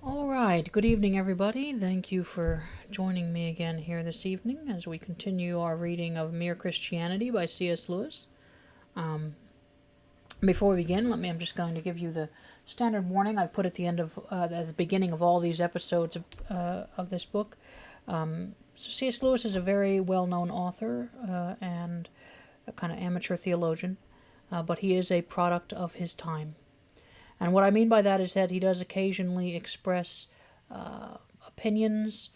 All right, good evening, everybody. Thank you for joining me again here this evening as we continue our reading of Mere Christianity by C.S. Lewis. Before we begin, I'm just going to give you the standard warning I've put at the end of, at the beginning of all these episodes of this book. So C.S. Lewis is a very well-known author and a kind of amateur theologian, but he is a product of his time. And what I mean by that is that he does occasionally express opinions,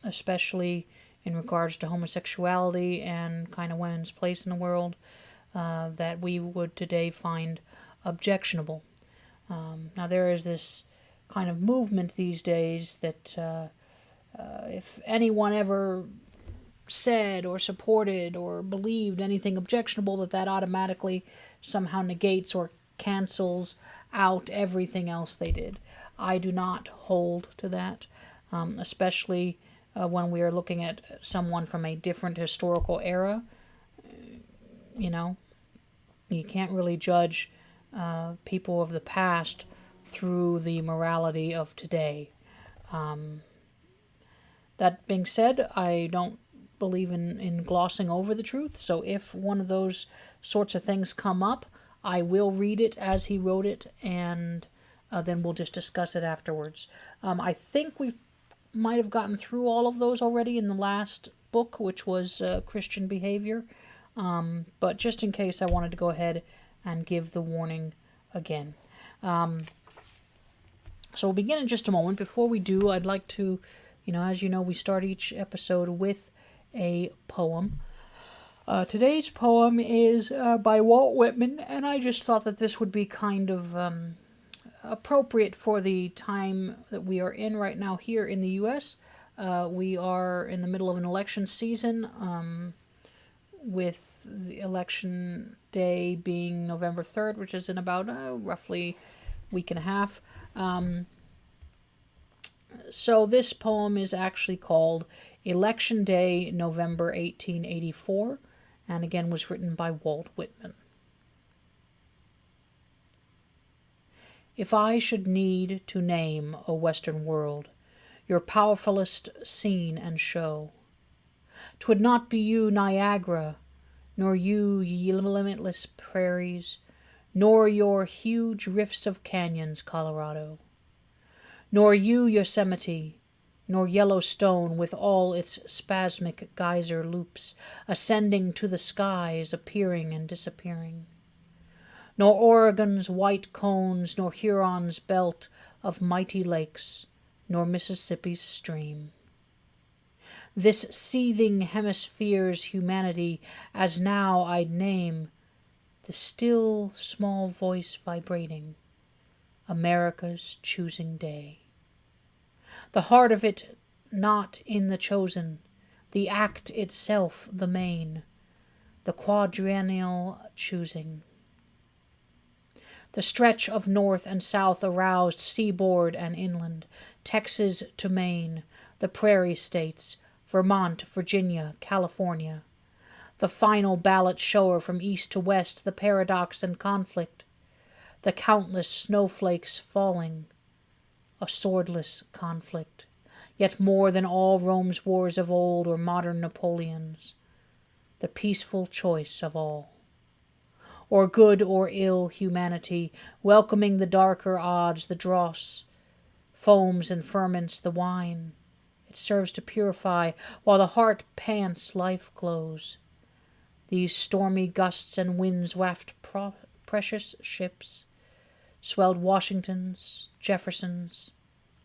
especially in regards to homosexuality and kind of women's place in the world, that we would today find objectionable. Now there is this kind of movement these days that if anyone ever said or supported or believed anything objectionable, that automatically somehow negates or cancels out everything else they did. I do not hold to that, especially when we are looking at someone from a different historical era. You know, you can't really judge people of the past through the morality of today. That being said, I don't believe in glossing over the truth, so if one of those sorts of things come up, I will read it as he wrote it, and then we'll just discuss it afterwards. I think we might have gotten through all of those already in the last book, which was Christian Behavior. But just in case, I wanted to go ahead and give the warning again. So we'll begin in just a moment. Before we do, I'd like to, as you know, we start each episode with a poem. Today's poem is by Walt Whitman, and I just thought that this would be kind of appropriate for the time that we are in right now here in the U.S. We are in the middle of an election season, with the election day being November 3rd, which is in about roughly a week and a half. So this poem is actually called Election Day, November 1884, and again was written by Walt Whitman. If I should need to name, O Western world, your powerfulest scene and show, 'twould not be you, Niagara, nor you, ye limitless prairies, nor your huge rifts of canyons, Colorado, nor you, Yosemite, nor Yellowstone with all its spasmic geyser loops, ascending to the skies, appearing and disappearing, nor Oregon's white cones, nor Huron's belt of mighty lakes, nor Mississippi's stream. This seething hemisphere's humanity, as now I'd name the still small voice vibrating, America's choosing day. The heart of it not in the chosen, the act itself the main, the quadrennial choosing. The stretch of north and south aroused seaboard and inland, Texas to Maine, the prairie states, Vermont, Virginia, California. The final ballot shower from east to west, the paradox and conflict, the countless snowflakes falling, a swordless conflict, yet more than all Rome's wars of old or modern Napoleon's, the peaceful choice of all. Or good or ill humanity, welcoming the darker odds, the dross, foams and ferments the wine. It serves to purify, while the heart pants life glows. These stormy gusts and winds waft precious ships, swelled Washington's, Jefferson's,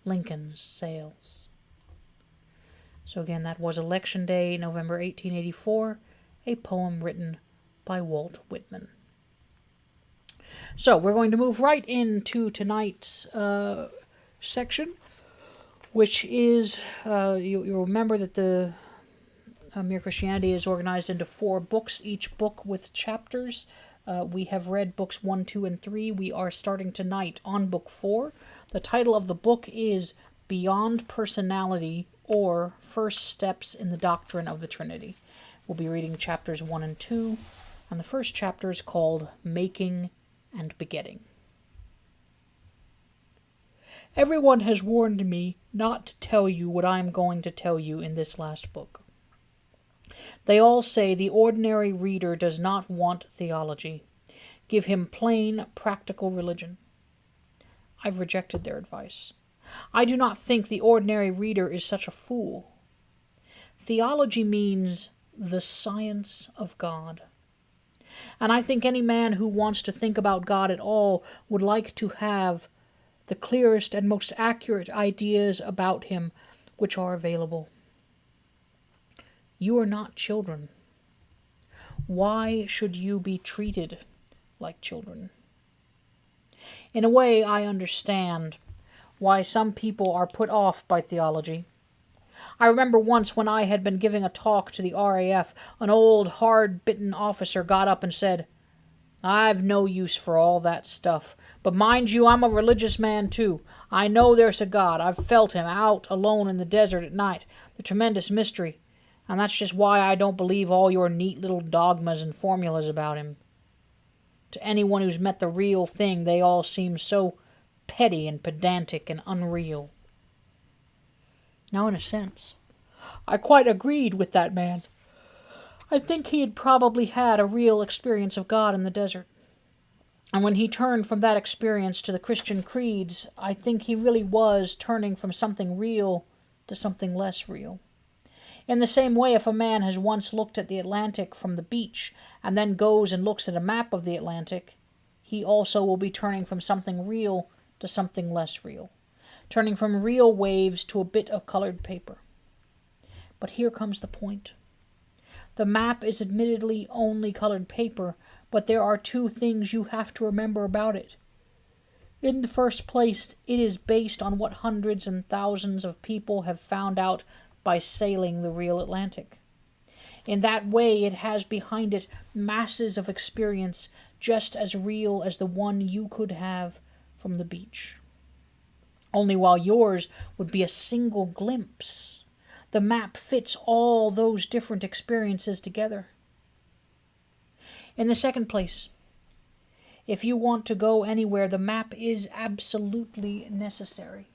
Lincoln's sails. So again, that was Election Day, November 1884, a poem written by Walt Whitman. So we're going to move right into tonight's section, which is, you'll remember that the Mere Christianity is organized into 4 books, each book with chapters. We have read books 1, 2, and 3. We are starting tonight on book 4. The title of the book is Beyond Personality, or First Steps in the Doctrine of the Trinity. We'll be reading chapters 1 and 2, and the first chapter is called Making and Begetting. Everyone has warned me not to tell you what I am going to tell you in this last book. They all say the ordinary reader does not want theology. Give him plain, practical religion. I've rejected their advice. I do not think the ordinary reader is such a fool. Theology means the science of God. And I think any man who wants to think about God at all would like to have the clearest and most accurate ideas about him which are available. You are not children. Why should you be treated like children? In a way, I understand why some people are put off by theology. I remember once when I had been giving a talk to the RAF, an old, hard-bitten officer got up and said, "I've no use for all that stuff. But mind you, I'm a religious man too. I know there's a God. I've felt him out alone in the desert at night, the tremendous mystery. And that's just why I don't believe all your neat little dogmas and formulas about him. To anyone who's met the real thing, they all seem so petty and pedantic and unreal." Now, in a sense, I quite agreed with that man. I think he had probably had a real experience of God in the desert. And when he turned from that experience to the Christian creeds, I think he really was turning from something real to something less real. In the same way, if a man has once looked at the Atlantic from the beach and then goes and looks at a map of the Atlantic, he also will be turning from something real to something less real, turning from real waves to a bit of colored paper. But here comes the point. The map is admittedly only colored paper, but there are two things you have to remember about it. In the first place, it is based on what hundreds and thousands of people have found out by sailing the real Atlantic. In that way, it has behind it masses of experience just as real as the one you could have from the beach. Only while yours would be a single glimpse, the map fits all those different experiences together. In the second place, if you want to go anywhere, the map is absolutely necessary.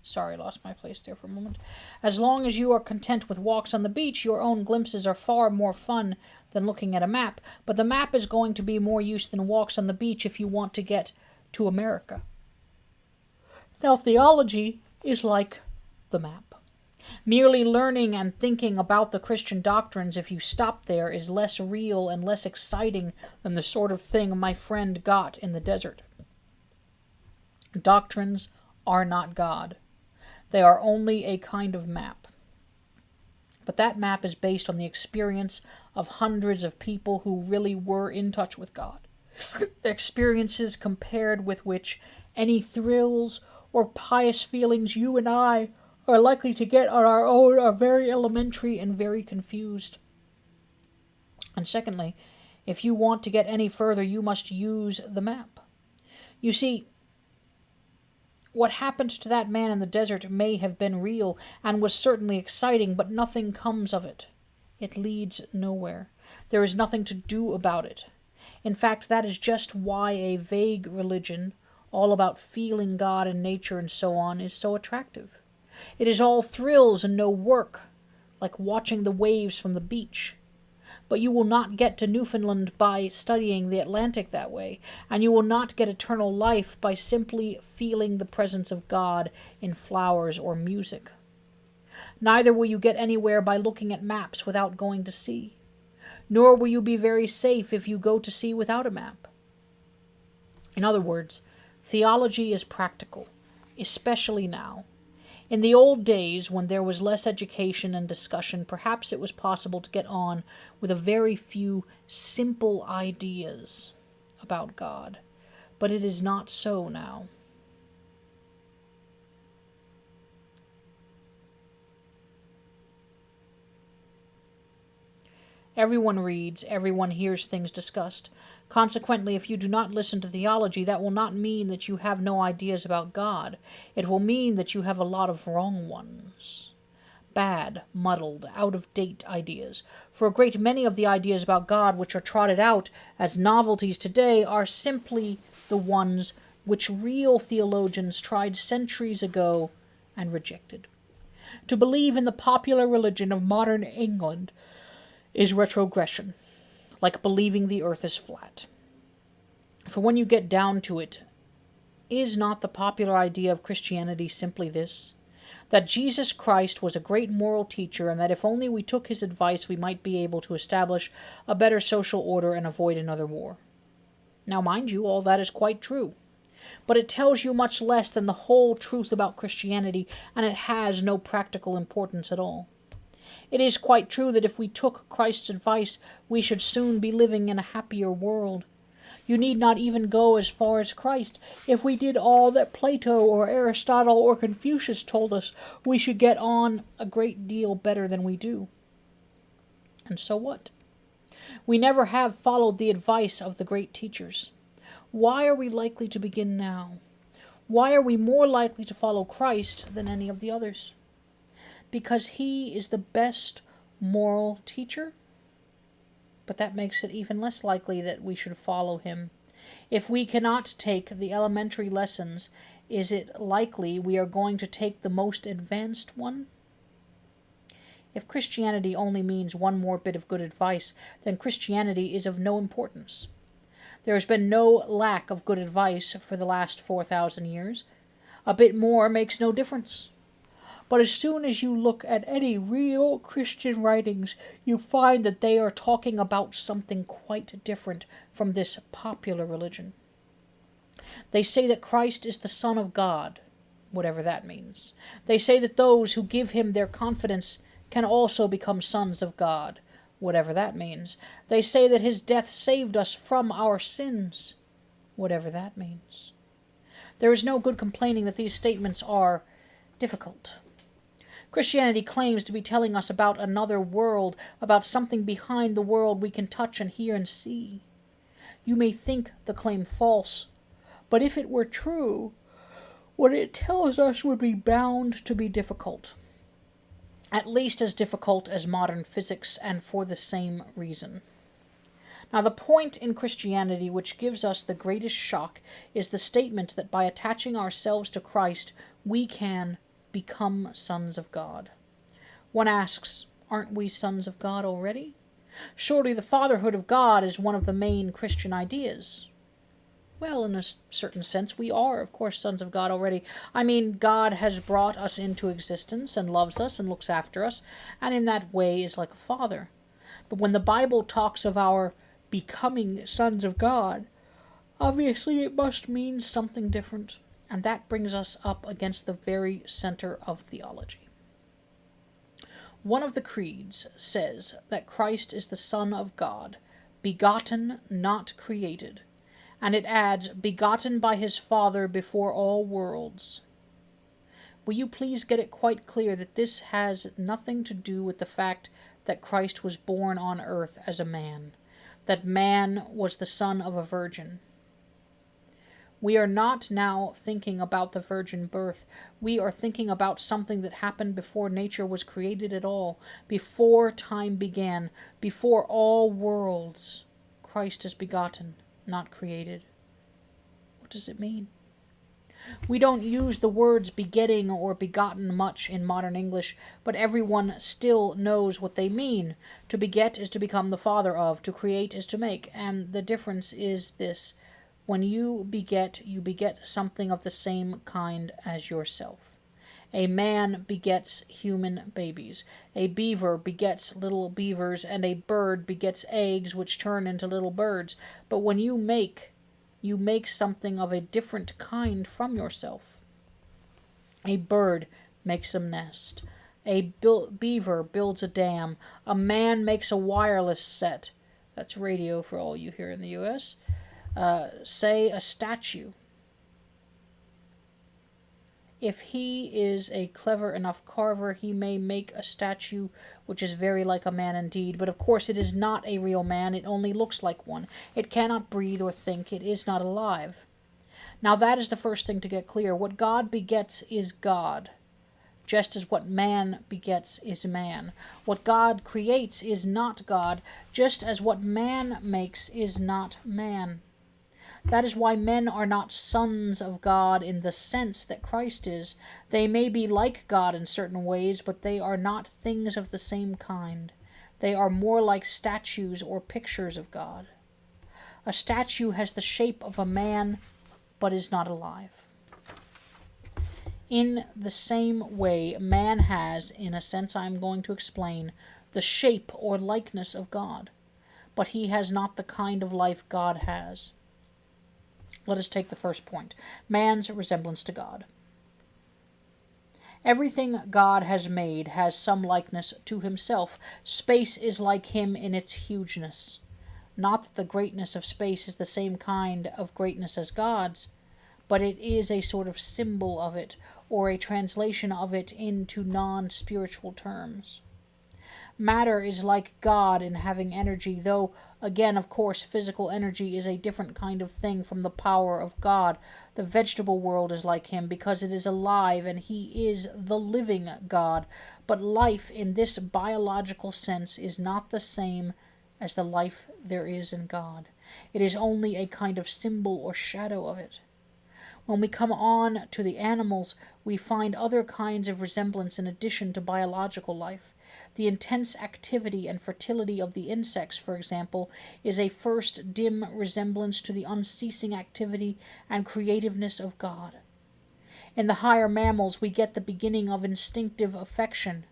Sorry, I lost my place there for a moment. As long as you are content with walks on the beach, your own glimpses are far more fun than looking at a map. But the map is going to be more use than walks on the beach if you want to get to America. Now, theology is like the map. Merely learning and thinking about the Christian doctrines, if you stop there, is less real and less exciting than the sort of thing my friend got in the desert. Doctrines are not God. They are only a kind of map. But that map is based on the experience of hundreds of people who really were in touch with God. Experiences compared with which any thrills or pious feelings you and I are likely to get on our own are very elementary and very confused. And secondly, if you want to get any further, you must use the map. You see, what happened to that man in the desert may have been real and was certainly exciting, but nothing comes of it. It leads nowhere. There is nothing to do about it. In fact, that is just why a vague religion, all about feeling God and nature and so on, is so attractive. It is all thrills and no work, like watching the waves from the beach. But you will not get to Newfoundland by studying the Atlantic that way, and you will not get eternal life by simply feeling the presence of God in flowers or music. Neither will you get anywhere by looking at maps without going to sea. Nor will you be very safe if you go to sea without a map. In other words, theology is practical, especially now. In the old days, when there was less education and discussion, perhaps it was possible to get on with a very few simple ideas about God. But it is not so now. Everyone reads, everyone hears things discussed. Consequently, if you do not listen to theology, that will not mean that you have no ideas about God. It will mean that you have a lot of wrong ones. bad, muddled, out-of-date ideas, for a great many of the ideas about God which are trotted out as novelties today are simply the ones which real theologians tried centuries ago and rejected. To believe in the popular religion of modern England is retrogression, like believing the earth is flat. For when you get down to it, is not the popular idea of Christianity simply this? That Jesus Christ was a great moral teacher, and that if only we took his advice we might be able to establish a better social order and avoid another war. Now mind you, all that is quite true. But it tells you much less than the whole truth about Christianity, and it has no practical importance at all. It is quite true that if we took Christ's advice, we should soon be living in a happier world. You need not even go as far as Christ. If we did all that Plato or Aristotle or Confucius told us, we should get on a great deal better than we do. And so what? We never have followed the advice of the great teachers. Why are we likely to begin now? Why are we more likely to follow Christ than any of the others? Because he is the best moral teacher? But that makes it even less likely that we should follow him. If we cannot take the elementary lessons, is it likely we are going to take the most advanced one? If Christianity only means one more bit of good advice, then Christianity is of no importance. There has been no lack of good advice for the last 4,000 years. A bit more makes no difference. But as soon as you look at any real Christian writings, you find that they are talking about something quite different from this popular religion. They say that Christ is the Son of God, whatever that means. They say that those who give him their confidence can also become sons of God, whatever that means. They say that his death saved us from our sins, whatever that means. There is no good complaining that these statements are difficult. Christianity claims to be telling us about another world, about something behind the world we can touch and hear and see. You may think the claim false, but if it were true, what it tells us would be bound to be difficult. At least as difficult as modern physics, and for the same reason. Now, the point in Christianity which gives us the greatest shock is the statement that by attaching ourselves to Christ, we can become sons of God. One asks, aren't we sons of God already? Surely the fatherhood of God is one of the main Christian ideas. Well, in a certain sense, we are, of course, sons of God already. I mean, God has brought us into existence and loves us and looks after us, and in that way is like a father. But when the Bible talks of our becoming sons of God, obviously it must mean something different. And that brings us up against the very center of theology. One of the creeds says that Christ is the Son of God, begotten, not created. And it adds, begotten by his Father before all worlds. Will you please get it quite clear that this has nothing to do with the fact that Christ was born on earth as a man, that man was the son of a virgin? We are not now thinking about the virgin birth. We are thinking about something that happened before nature was created at all, before time began, before all worlds. Christ is begotten, not created. What does it mean? We don't use the words begetting or begotten much in modern English, but everyone still knows what they mean. To beget is to become the father of, to create is to make, and the difference is this. When you beget something of the same kind as yourself. A man begets human babies. A beaver begets little beavers, and a bird begets eggs which turn into little birds. But when you make something of a different kind from yourself. A bird makes a nest. A beaver builds a dam. A man makes a wireless set. That's radio for all you here in the U.S., say a statue. If he is a clever enough carver, he may make a statue which is very like a man indeed, but of course it is not a real man, it only looks like one. It cannot breathe or think, it is not alive. Now that is the first thing to get clear. What God begets is God. just as what man begets is man. What God creates is not God, just as what man makes is not man. That is why men are not sons of God in the sense that Christ is. They may be like God in certain ways, but they are not things of the same kind. They are more like statues or pictures of God. A statue has the shape of a man, but is not alive. In the same way, man has, in a sense I am going to explain, the shape or likeness of God, but he has not the kind of life God has. Let us take the first point, man's resemblance to God. Everything God has made has some likeness to himself. Space is like him in its hugeness. Not that the greatness of space is the same kind of greatness as God's, but it is a sort of symbol of it, or a translation of it into non-spiritual terms. Matter is like God in having energy, though, again, of course, physical energy is a different kind of thing from the power of God. The vegetable world is like him because it is alive and he is the living God. But life in this biological sense is not the same as the life there is in God. It is only a kind of symbol or shadow of it. When we come on to the animals, we find other kinds of resemblance in addition to biological life. The intense activity and fertility of the insects, for example, is a first dim resemblance to the unceasing activity and creativeness of God. In the higher mammals, we get the beginning of instinctive affection.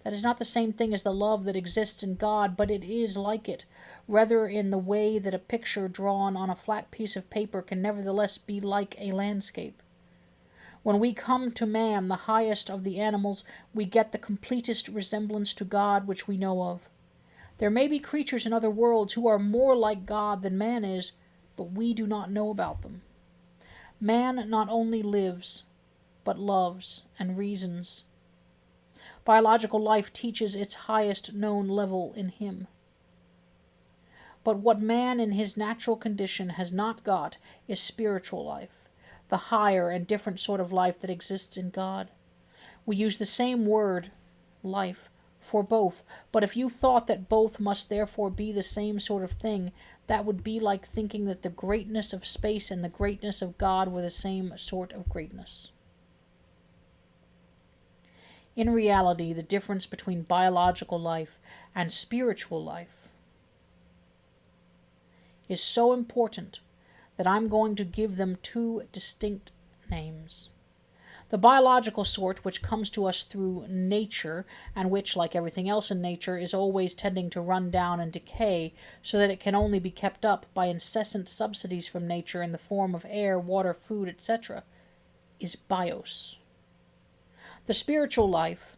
That is not the same thing as the love that exists in God, but it is like it, rather in the way that a picture drawn on a flat piece of paper can nevertheless be like a landscape. When we come to man, the highest of the animals, we get the completest resemblance to God which we know of. There may be creatures in other worlds who are more like God than man is, but we do not know about them. Man not only lives, but loves and reasons. Biological life teaches its highest known level in him. But what man in his natural condition has not got is spiritual life, the higher and different sort of life that exists in God. We use the same word, life, for both, but if you thought that both must therefore be the same sort of thing, that would be like thinking that the greatness of space and the greatness of God were the same sort of greatness. In reality, the difference between biological life and spiritual life is so important that I'm going to give them two distinct names. The biological sort, which comes to us through nature, and which, like everything else in nature, is always tending to run down and decay, so that it can only be kept up by incessant subsidies from nature in the form of air, water, food, etc., is bios. The spiritual life,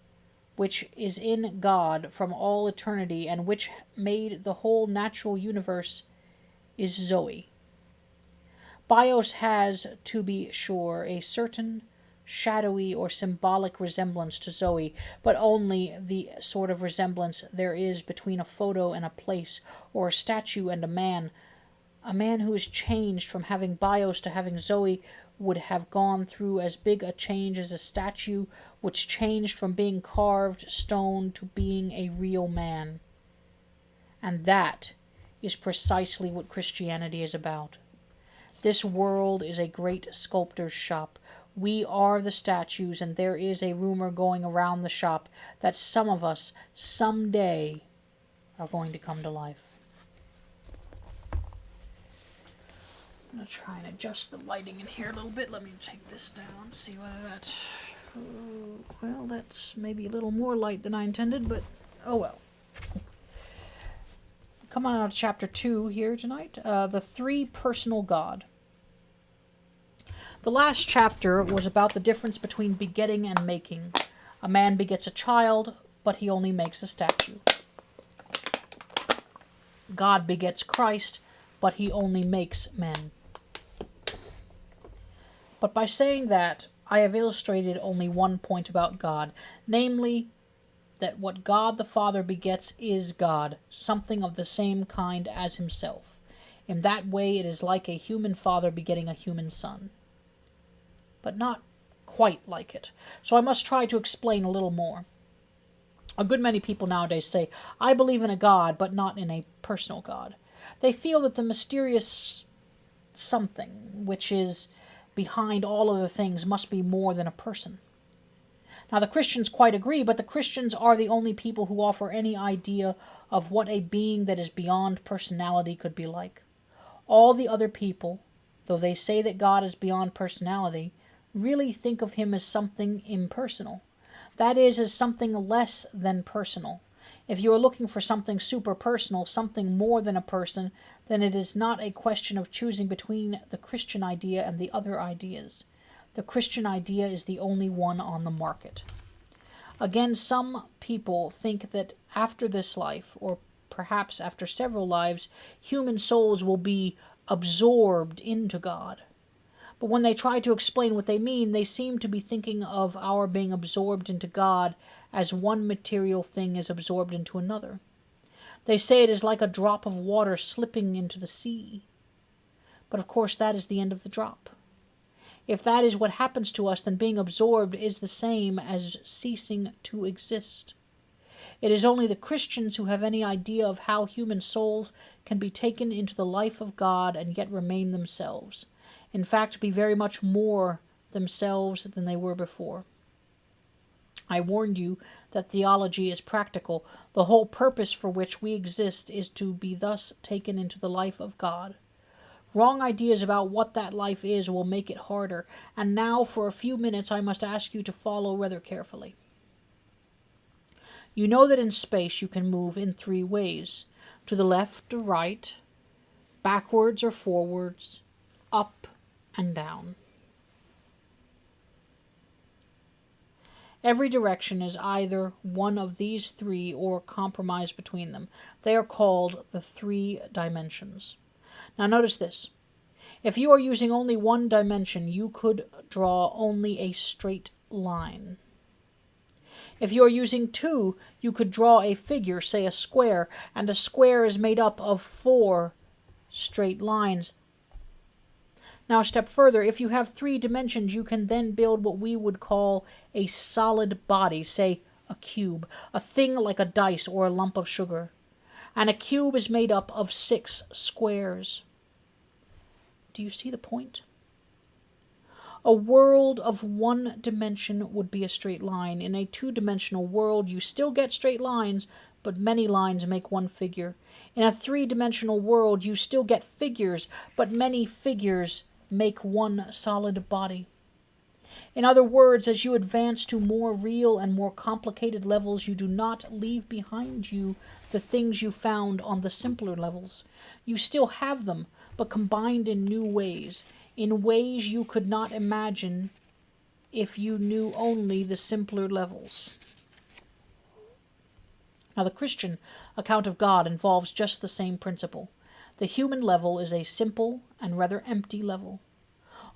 which is in God from all eternity and which made the whole natural universe, is Zoe. Bios has, to be sure, a certain shadowy or symbolic resemblance to Zoe, but only the sort of resemblance there is between a photo and a place, or a statue and a man. A man who is changed from having Bios to having Zoe would have gone through as big a change as a statue which changed from being carved stone to being a real man. And that is precisely what Christianity is about. This world is a great sculptor's shop. We are the statues, and there is a rumor going around the shop that some of us, someday, are going to come to life. I'm going to try and adjust the lighting in here a little bit. Let me take this down, see whether that's... well, that's maybe a little more light than I intended, but oh well. Come on out to chapter 2 here tonight. The three-personal God. The last chapter was about the difference between begetting and making. A man begets a child, but he only makes a statue. God begets Christ, but he only makes men. But by saying that, I have illustrated only one point about God, namely, that what God the Father begets is God, something of the same kind as himself. In that way it is like a human father begetting a human son. But not quite like it, so I must try to explain a little more. A good many people nowadays say, I believe in a God, but not in a personal God. They feel that the mysterious something which is behind all other things must be more than a person. Now, the Christians quite agree, but the Christians are the only people who offer any idea of what a being that is beyond personality could be like. All the other people, though they say that God is beyond personality, really think of him as something impersonal. That is, as something less than personal. If you are looking for something super-personal, something more than a person, then it is not a question of choosing between the Christian idea and the other ideas. The Christian idea is the only one on the market. Again, some people think that after this life, or perhaps after several lives, human souls will be absorbed into God. But when they try to explain what they mean, they seem to be thinking of our being absorbed into God as one material thing is absorbed into another. They say it is like a drop of water slipping into the sea. But of course that is the end of the drop. If that is what happens to us, then being absorbed is the same as ceasing to exist. It is only the Christians who have any idea of how human souls can be taken into the life of God and yet remain themselves. In fact, be very much more themselves than they were before. I warned you that theology is practical. The whole purpose for which we exist is to be thus taken into the life of God. Wrong ideas about what that life is will make it harder, and now for a few minutes I must ask you to follow rather carefully. You know that in space you can move in 3 ways: to the left or right, backwards or forwards, up and down. Every direction is either one of these 3 or compromise between them. They are called the 3 dimensions. Now notice this. If you are using only one dimension, you could draw only a straight line. If you are using 2, you could draw a figure, say a square, and a square is made up of 4 straight lines. Now a step further, if you have 3 dimensions, you can then build what we would call a solid body, say a cube, a thing like a dice or a lump of sugar. And a cube is made up of 6 squares. Do you see the point? A world of 1 dimension would be a straight line. In a 2-dimensional world, you still get straight lines, but many lines make one figure. In a 3-dimensional world, you still get figures, but many figures make one solid body. In other words, as you advance to more real and more complicated levels, you do not leave behind you the things you found on the simpler levels. You still have them, but combined in new ways, in ways you could not imagine if you knew only the simpler levels. Now, the Christian account of God involves just the same principle. The human level is a simple and rather empty level.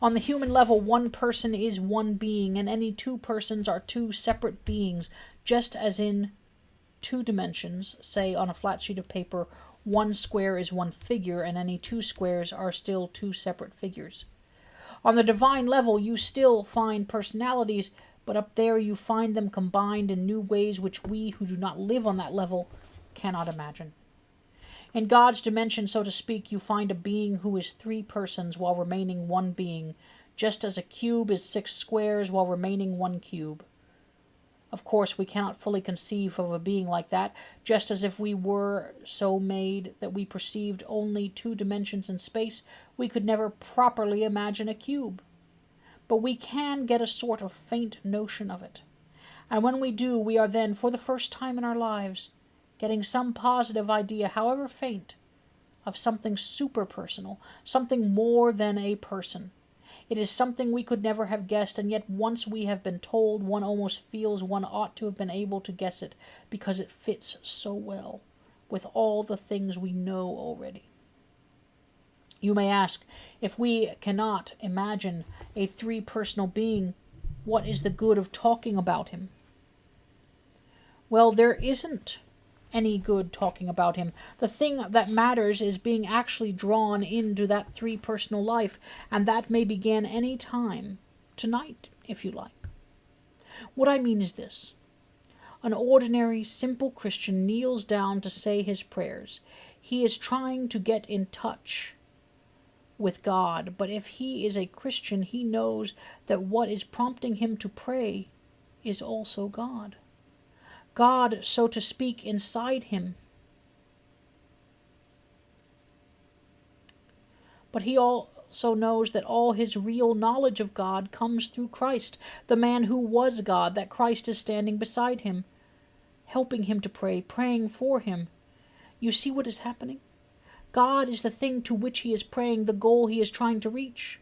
On the human level, one person is one being, and any 2 persons are 2 separate beings, just as in 2 dimensions, say on a flat sheet of paper, 1 square is 1 figure, and any 2 squares are still 2 separate figures. On the divine level, you still find personalities, but up there you find them combined in new ways which we who do not live on that level cannot imagine. In God's dimension, so to speak, you find a being who is 3 persons while remaining 1 being, just as a cube is 6 squares while remaining 1 cube. Of course, we cannot fully conceive of a being like that, just as if we were so made that we perceived only 2 dimensions in space, we could never properly imagine a cube. But we can get a sort of faint notion of it. And when we do, we are then, for the first time in our lives, getting some positive idea, however faint, of something super-personal, something more than a person. It is something we could never have guessed, and yet once we have been told, one almost feels one ought to have been able to guess it, because it fits so well with all the things we know already. You may ask, if we cannot imagine a 3-personal being, what is the good of talking about him? Well, there isn't any good talking about him. The thing that matters is being actually drawn into that 3-personal life, and that may begin any time, tonight if you like. What I mean is this. An ordinary, simple Christian kneels down to say his prayers. He is trying to get in touch with God, but if he is a Christian, he knows that what is prompting him to pray is also God. God, so to speak, inside him. But he also knows that all his real knowledge of God comes through Christ, the man who was God, that Christ is standing beside him, helping him to pray, praying for him. You see what is happening? God is the thing to which he is praying, the goal he is trying to reach.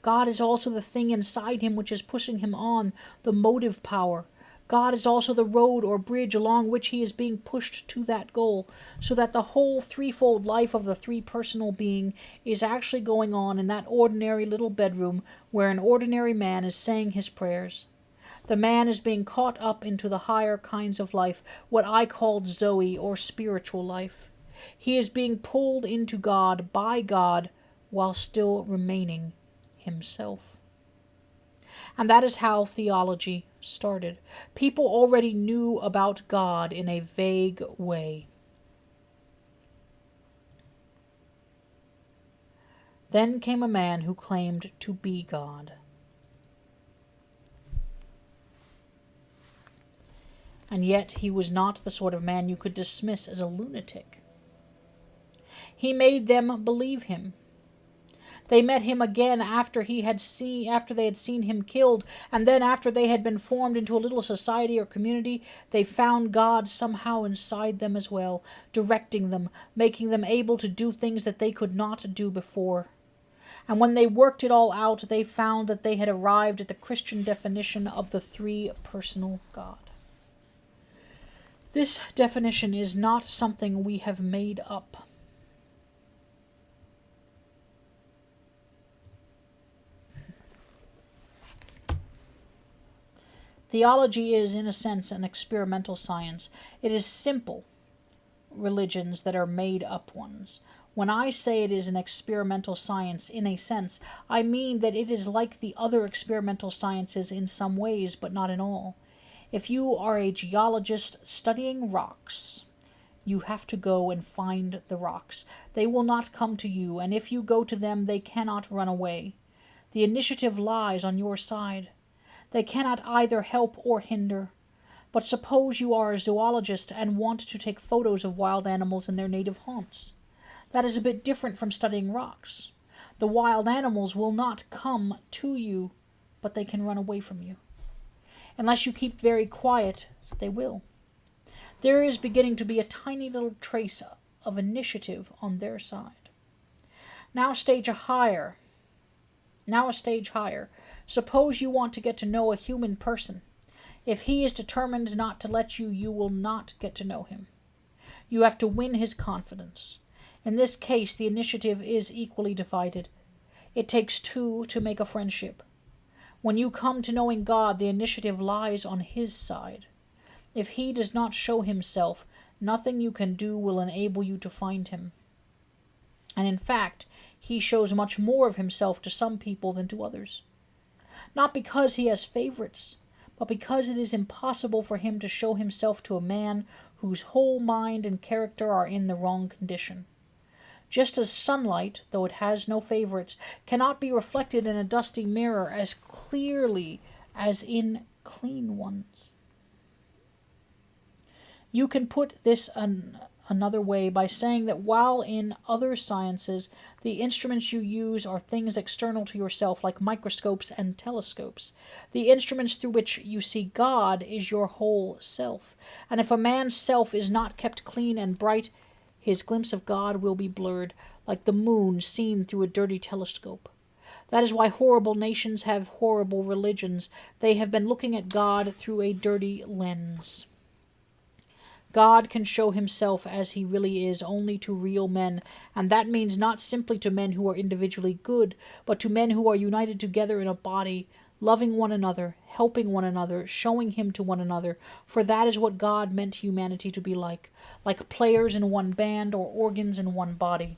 God is also the thing inside him which is pushing him on, the motive power. God is also the road or bridge along which he is being pushed to that goal, so that the whole threefold life of the three-personal being is actually going on in that ordinary little bedroom where an ordinary man is saying his prayers. The man is being caught up into the higher kinds of life, what I called Zoe, or spiritual life. He is being pulled into God by God while still remaining himself. And that is how theology started. People already knew about God in a vague way. Then came a man who claimed to be God. And yet he was not the sort of man you could dismiss as a lunatic. He made them believe him. They met him again after they had seen him killed, and then after they had been formed into a little society or community, they found God somehow inside them as well, directing them, making them able to do things that they could not do before. And when they worked it all out, they found that they had arrived at the Christian definition of the three-personal God. This definition is not something we have made up. Theology is, in a sense, an experimental science. It is simple religions that are made up ones. When I say it is an experimental science, in a sense, I mean that it is like the other experimental sciences in some ways, but not in all. If you are a geologist studying rocks, you have to go and find the rocks. They will not come to you, and if you go to them, they cannot run away. The initiative lies on your side. They cannot either help or hinder. But suppose you are a zoologist and want to take photos of wild animals in their native haunts. That is a bit different from studying rocks. The wild animals will not come to you, but they can run away from you. Unless you keep very quiet, they will. There is beginning to be a tiny little trace of initiative on their side. Now a stage higher. Suppose you want to get to know a human person. If he is determined not to let you, you will not get to know him. You have to win his confidence. In this case, the initiative is equally divided. It takes two to make a friendship. When you come to knowing God, the initiative lies on his side. If he does not show himself, nothing you can do will enable you to find him. And in fact, he shows much more of himself to some people than to others. Not because he has favorites, but because it is impossible for him to show himself to a man whose whole mind and character are in the wrong condition. Just as sunlight, though it has no favorites, cannot be reflected in a dusty mirror as clearly as in clean ones. You can put this another way by saying that while in other sciences the instruments you use are things external to yourself, like microscopes and telescopes, the instruments through which you see God is your whole self. And if a man's self is not kept clean and bright, his glimpse of God will be blurred, like the moon seen through a dirty telescope. That is why horrible nations have horrible religions. They have been looking at God through a dirty lens. God can show himself as he really is only to real men, and that means not simply to men who are individually good, but to men who are united together in a body, loving one another, helping one another, showing him to one another, for that is what God meant humanity to be like players in one band or organs in one body.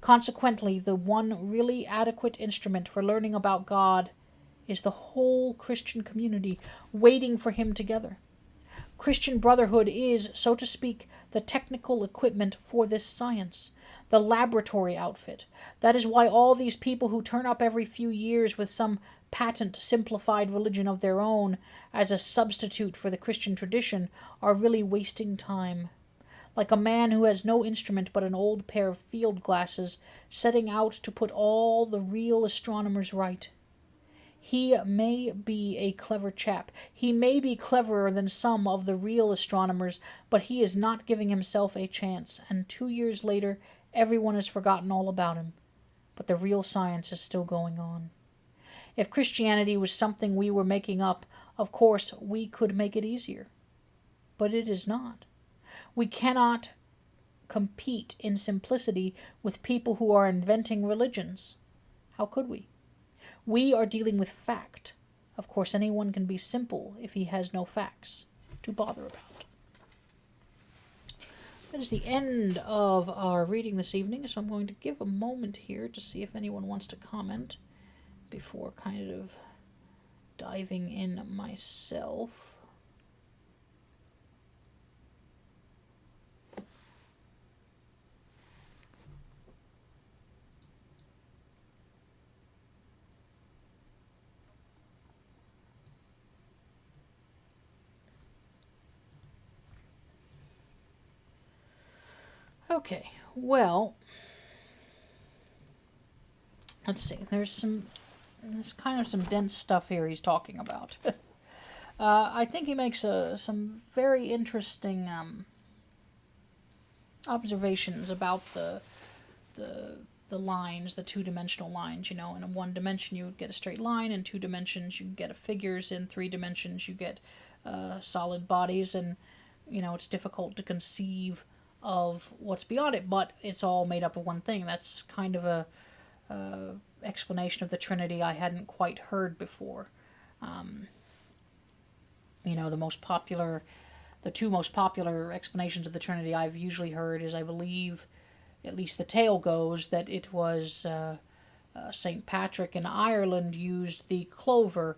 Consequently, the one really adequate instrument for learning about God is the whole Christian community waiting for him together. Christian brotherhood is, so to speak, the technical equipment for this science, the laboratory outfit. That is why all these people who turn up every few years with some patent simplified religion of their own as a substitute for the Christian tradition are really wasting time. Like a man who has no instrument but an old pair of field glasses, setting out to put all the real astronomers right. He may be a clever chap. He may be cleverer than some of the real astronomers, but he is not giving himself a chance, and 2 years later, everyone has forgotten all about him. But the real science is still going on. If Christianity was something we were making up, of course, we could make it easier. But it is not. We cannot compete in simplicity with people who are inventing religions. How could we? We are dealing with fact. Of course, anyone can be simple if he has no facts to bother about. That is the end of our reading this evening, so I'm going to give a moment here to see if anyone wants to comment before kind of diving in myself. Okay, well, let's see. There's kind of some dense stuff here he's talking about. I think he makes some very interesting observations about the lines, the two-dimensional lines. In one dimension you get a straight line, in 2 dimensions you get figures, in 3 dimensions you get solid bodies, and it's difficult to conceive of what's beyond it, but it's all made up of one thing. That's kind of a explanation of the Trinity I hadn't quite heard before. The two most popular explanations of the Trinity I've usually heard is, I believe, at least the tale goes, that it was St. Patrick in Ireland used the clover,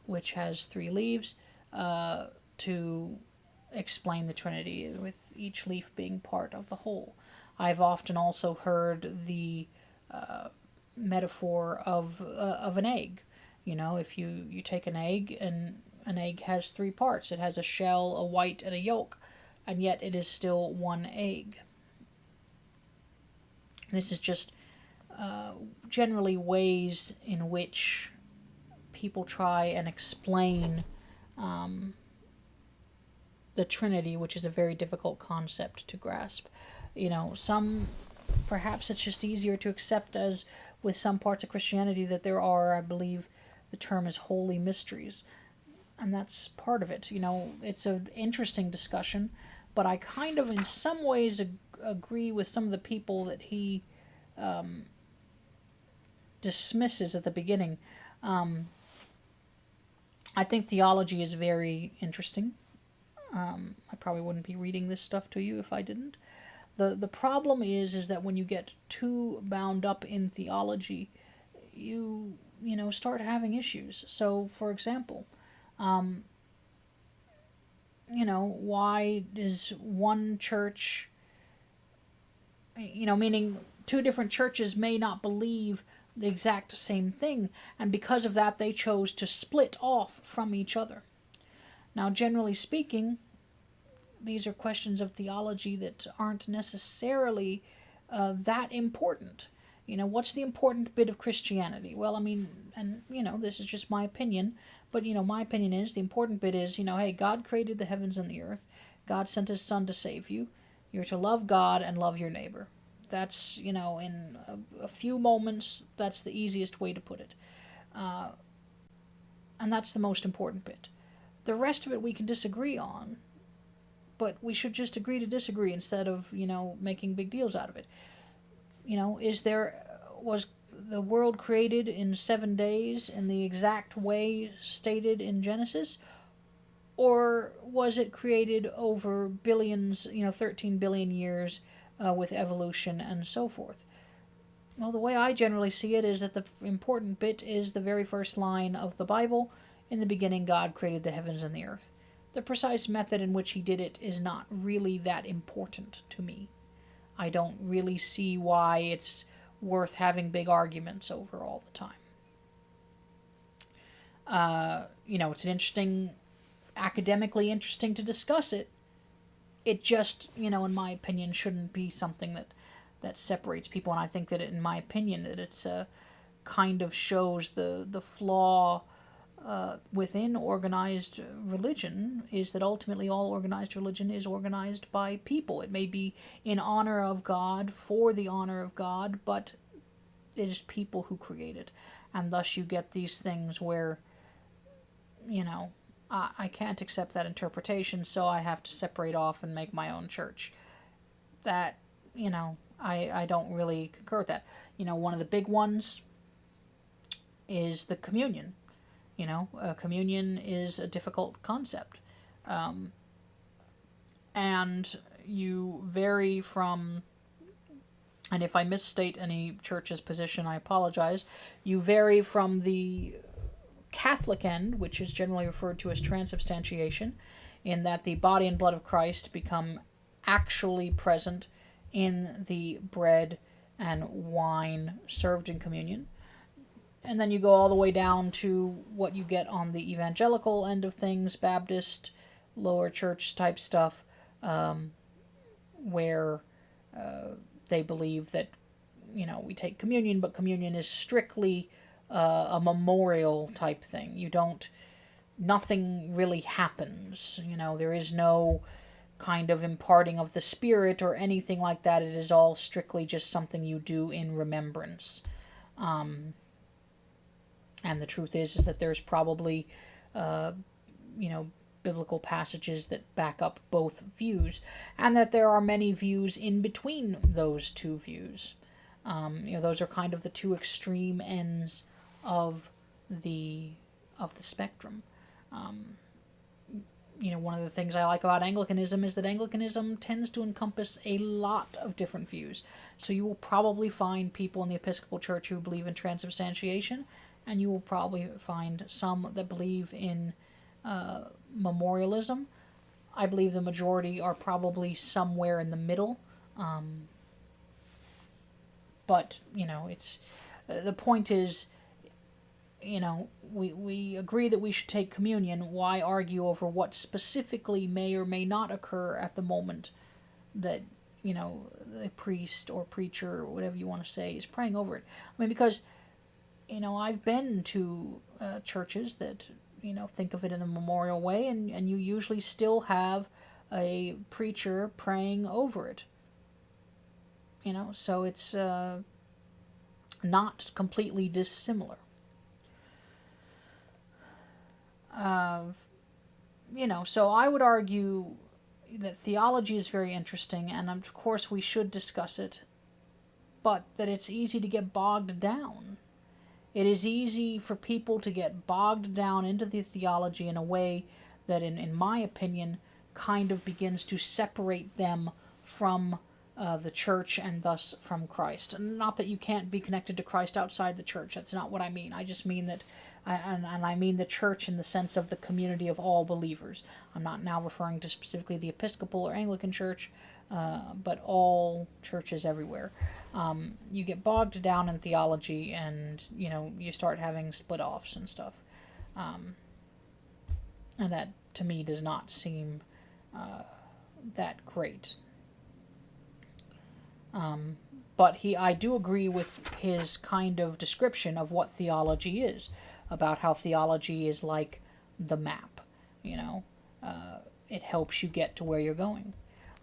which has 3 leaves, to explain the Trinity, with each leaf being part of the whole. I've often also heard the metaphor of an egg. If you take an egg, and an egg has 3 parts. It has a shell, a white, and a yolk, and yet it is still one egg. This is just generally ways in which people try and explain the Trinity, which is a very difficult concept to grasp. Some, perhaps it's just easier to accept, as with some parts of Christianity, that there are, I believe the term is, holy mysteries. And that's part of it. It's an interesting discussion, but I kind of, in some ways, agree with some of the people that he dismisses at the beginning. I think theology is very interesting. I probably wouldn't be reading this stuff to you if I didn't. The problem is that when you get too bound up in theology, you start having issues. So, for example, why is one church, meaning 2 different churches may not believe the exact same thing, and because of that they chose to split off from each other. Now, generally speaking, these are questions of theology that aren't necessarily that important. What's the important bit of Christianity? Well, this is just my opinion, but, my opinion is the important bit is, hey, God created the heavens and the earth. God sent his son to save you. You're to love God and love your neighbor. That's, in a few moments, that's the easiest way to put it. And that's the most important bit. The rest of it we can disagree on, but we should just agree to disagree instead of, making big deals out of it. Was the world created in 7 days in the exact way stated in Genesis? Or was it created over billions, 13 billion years with evolution and so forth? Well, the way I generally see it is that the important bit is the very first line of the Bible. In the beginning, God created the heavens and the earth. The precise method in which he did it is not really that important to me. I don't really see why it's worth having big arguments over all the time. It's an academically interesting to discuss it. It just, in my opinion, shouldn't be something that separates people. And I think that, in my opinion, that it's kind of shows the flaw within organized religion is that ultimately all organized religion is organized by people. It may be in honor of God, for the honor of God, but it is people who create it. And thus you get these things where, I can't accept that interpretation, so I have to separate off and make my own church. That, I don't really concur with that. One of the big ones is the communion. Communion is a difficult concept. And you vary from, and if I misstate any church's position, I apologize, you vary from the Catholic end, which is generally referred to as transubstantiation, in that the body and blood of Christ become actually present in the bread and wine served in communion. And then you go all the way down to what you get on the evangelical end of things, Baptist, lower church type stuff, where they believe that, we take communion, but communion is strictly a memorial type thing. Nothing really happens. There is no kind of imparting of the Spirit or anything like that. It is all strictly just something you do in remembrance. And the truth is that there's probably, biblical passages that back up both views, and that there are many views in between those two views. Those are kind of the two extreme ends of the spectrum. One of the things I like about Anglicanism is that Anglicanism tends to encompass a lot of different views. So you will probably find people in the Episcopal Church who believe in transubstantiation, and you will probably find some that believe in memorialism. I believe the majority are probably somewhere in the middle. But, it's the point is, we agree that we should take communion. Why argue over what specifically may or may not occur at the moment that, the priest or preacher or whatever you want to say is praying over it? I mean, because, I've been to churches that, think of it in a memorial way, and you usually still have a preacher praying over it. So it's not completely dissimilar. So I would argue that theology is very interesting, and of course we should discuss it, but that it's easy to get bogged down. It is easy for people to get bogged down into the theology in a way that, in my opinion, kind of begins to separate them from the church and thus from Christ. Not that you can't be connected to Christ outside the church. That's not what I mean. I just mean that, and I mean the church in the sense of the community of all believers. I'm not now referring to specifically the Episcopal or Anglican Church, but all churches everywhere. You get bogged down in theology, and you start having split-offs and stuff. And that, to me, does not seem that great. But I do agree with his kind of description of what theology is, about how theology is like the map. It helps you get to where you're going.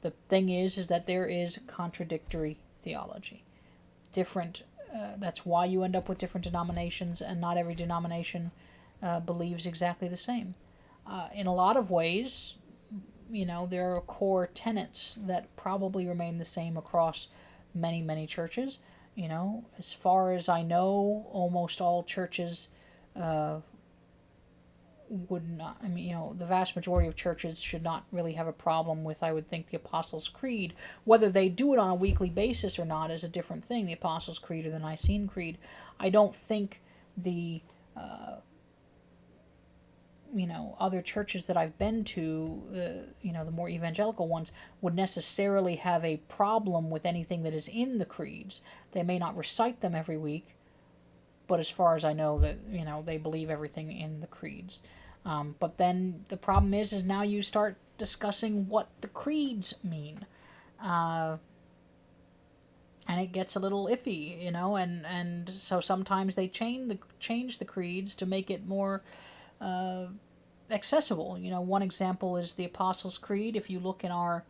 The thing is that there is contradictory theology. That's why you end up with different denominations, and not every denomination believes exactly the same. In a lot of ways, there are core tenets that probably remain the same across many, many churches. As far as I know, almost all churches would not, I mean, the vast majority of churches should not really have a problem with, I would think, the Apostles' Creed. Whether they do it on a weekly basis or not is a different thing, the Apostles' Creed or the Nicene Creed. I don't think the, other churches that I've been to, the more evangelical ones, would necessarily have a problem with anything that is in the creeds. They may not recite them every week, but as far as I know, that they believe everything in the creeds. But then the problem is now you start discussing what the creeds mean, and it gets a little iffy, and so sometimes they change the creeds to make it more accessible. One example is the Apostles' Creed. If you look in our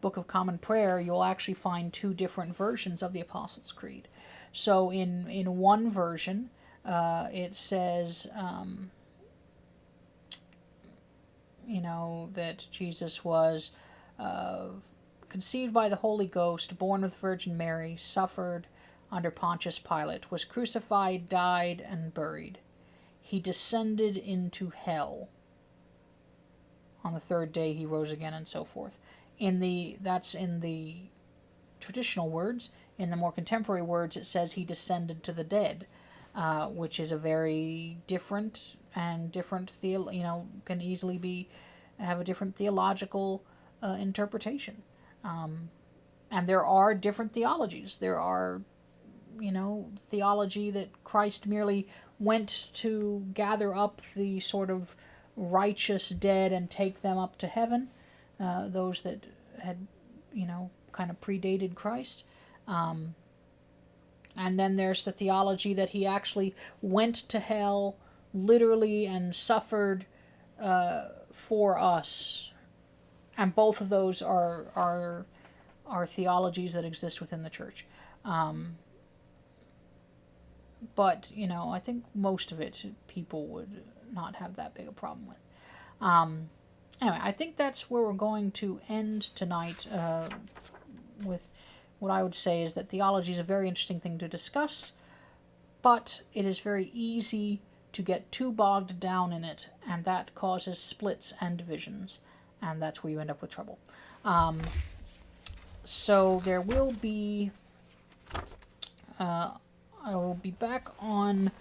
Book of Common Prayer, you'll actually find two different versions of the Apostles' Creed. So in one version, it says, that Jesus was conceived by the Holy Ghost, born of the Virgin Mary, suffered under Pontius Pilate, was crucified, died, and buried. He descended into hell. On the third day he rose again, and so forth. That's in the traditional words. In the more contemporary words, it says he descended to the dead, which is a very different can easily have a different theological interpretation. And there are different theologies. There are, theology that Christ merely went to gather up the sort of righteous dead and take them up to heaven, those that had, kind of predated Christ. And then there's the theology that he actually went to hell literally and suffered for us. And both of those are theologies that exist within the church. But, I think most of it people would not have that big a problem with. Anyway, I think that's where we're going to end tonight with what I would say is that theology is a very interesting thing to discuss, but it is very easy to get too bogged down in it, and that causes splits and divisions, and that's where you end up with trouble. So there will be... I will be back on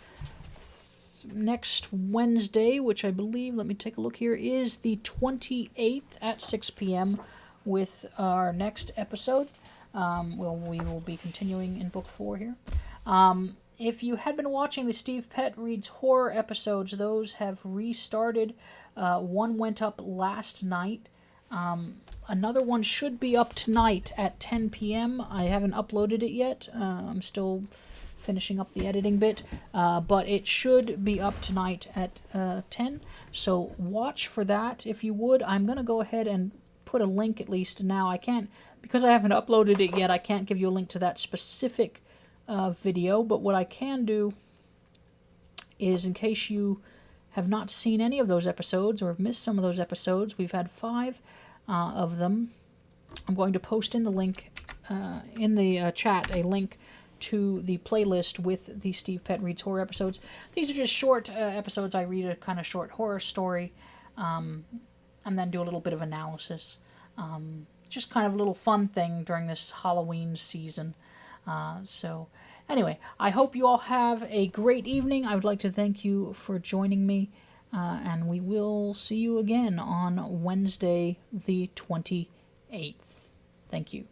next Wednesday, which I believe, let me take a look here, is the 28th at 6 p.m. with our next episode. We will be continuing in Book 4 here. If you had been watching the Stvpett Reads Horror episodes, those have restarted. One went up last night. Another one should be up tonight at 10 p.m. I haven't uploaded it yet. I'm still finishing up the editing bit, but it should be up tonight at 10. So watch for that if you would. I'm going to go ahead and put a link at least now. I can't, because I haven't uploaded it yet, I can't give you a link to that specific video, but what I can do is, in case you have not seen any of those episodes or have missed some of those episodes, we've had 5 of them. I'm going to post in the link, in the chat, a link to the playlist with the Stvpett Reads Horror episodes. These are just short episodes. I read a kind of short horror story, and then do a little bit of analysis. Just kind of a little fun thing during this Halloween season. So anyway, I hope you all have a great evening. I would like to thank you for joining me, and we will see you again on Wednesday the 28th. Thank you.